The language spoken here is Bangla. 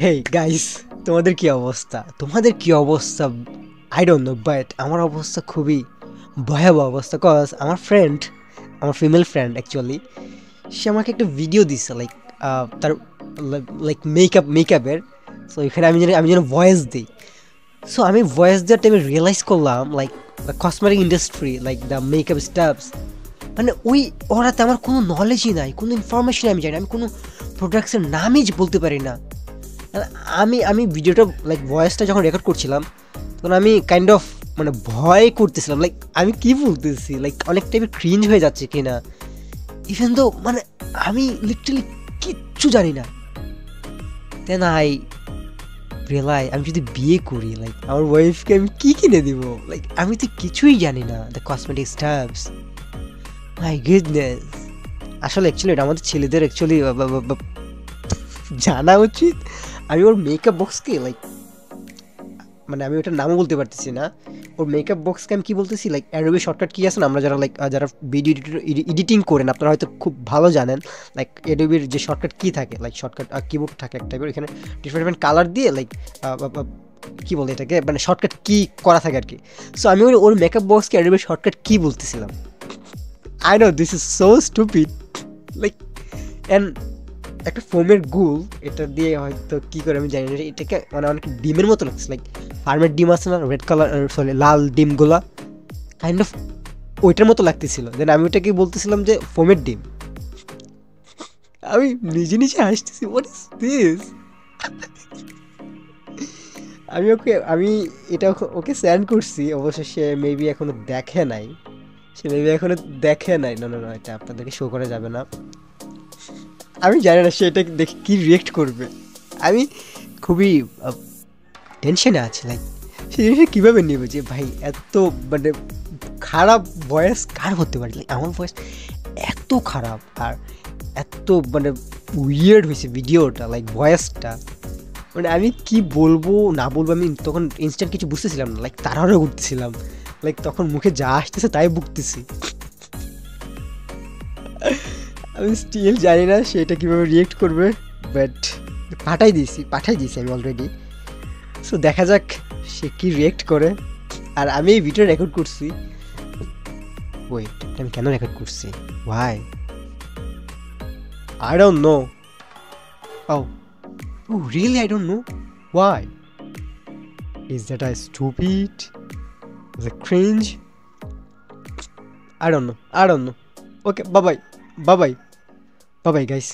হেই গাইস, তোমাদের কি অবস্থা? আই ডোন্ট নো, বাট আমার অবস্থা খুবই ভয়াবহ অবস্থা। কজ আমার ফ্রেন্ড, আমার ফিমেল ফ্রেন্ড অ্যাকচুয়ালি, সে আমাকে একটা ভিডিও দিচ্ছে লাইক তার লাইক মেকআপের। সো এখানে আমি যেন ভয়েস দিই। সো আমি ভয়েস দেওয়ার টাইমে রিয়েলাইজ করলাম like the cosmetic industry, like the makeup stuffs, মানে ওরাতে আমার কোনো নলেজই নাই, কোনো ইনফরমেশন আমি জানি না, আমি কোনো প্রোডাক্টসের নামই বলতে পারি না। আমি ভিডিওটা লাইক ভয়েসটা যখন রেকর্ড করছিলাম তখন আমি কাইন্ড অফ মানে ভয় করতেছিলাম, লাইক আমি কি বলতেছি, লাইক অনেক টাইপের ক্রিঞ্জ হয়ে যাচ্ছে কিনা। ইভেন তো মানে আমি লিটারালি কিচ্ছু জানি না। দেন আই রিয়েলাইজ আমি যদি বিয়ে করি, লাইক আমার ওয়াইফকে আমি কি কিনে দিব, লাইক আমি তো কিছুই জানি না the cosmetic stuffs. My goodness. আসলে অ্যাকচুয়ালি এটা আমাদের ছেলেদের অ্যাকচুয়ালি জানা উচিত। আমি ওর মেকআপ বক্সকে লাইক মানে আমি ওটার নামও বলতে পারতেছি না। ওর মেকআপ বক্সকে আমি কী বলতেছি, লাইক অ্যাডোবি শর্টকাট কি আছে না, আমরা যারা লাইক যারা ভিডিও এডিটিং করেন আপনারা হয়তো খুব ভালো জানেন। লাইক অ্যাডোবির যে শর্টকাট কি থাকে, লাইক শর্টকাট কিবোর্ড থাকে একটা টাইপের, এখানে ডিফারেন্ট কালার দিয়ে লাইক কী বলে এটাকে, মানে শর্টকাট কি করা থাকে আর কি। সো আমি ওর মেকআপ বক্সকে অ্যাডোবির শর্টকাট কি বলতেছিলাম। I know this is so stupid, like and একটা ফোমের গুল, এটা দিয়ে হয়তো কী করে আমি জানি না, এটাকে মানে অনেক ডিমের মতো লাগছে, লাইক ফার্মের ডিম আছে না, রেড কালার, সরি লাল ডিমগুলা, কাইন্ড অফ ওইটার মতো লাগতেছিল। দেন আমি ওইটাকে বলতেছিলাম যে ফোমের ডিম। আমি নিজে নিজে হাসতেছি, হোয়াট ইজ দিস। আমি এটা ওকে সেন্ড করছি, অবশ্য সে মেবি এখনো দেখে নাই। না না না, এটা আপনাদেরকে শো করা যাবে না। আমি জানি না সে এটা দেখে কী রিয়েক্ট করবে। আমি খুবই টেনশনে আছি, লাইক সে জিনিসটা কীভাবে নেবে যে ভাই এত মানে খারাপ ভয়েস কার হতে পারে। লাইক আমার ভয়েস এত খারাপ আর এত মানে উইয়ার্ড হয়েছে ভিডিওটা, লাইক ভয়েসটা, মানে আমি কি বলবো না বলবো আমি তখন ইনস্ট্যান্ট কিছু বুঝতেছিলাম না, লাইক তাড়াহুড়ো করতেছিলাম, লাইক তখন মুখে যা আসতেছে তাই বকতেছি। আমি স্টিল জানি না সে এটা কীভাবে রিয়েক্ট করবে, বাট পাঠাই দিয়েছি আমি অলরেডি। সো দেখা যাক সে কি রিয়েক্ট করে। আর আমি এই ভিডিও রেকর্ড করছি, ওয়েট আমি কেন রেকর্ড করছি, why I don't know. Oh really I don't know why. Is that I stupid, is a cringe, I don't know. Okay, bye bye. Bye bye, guys.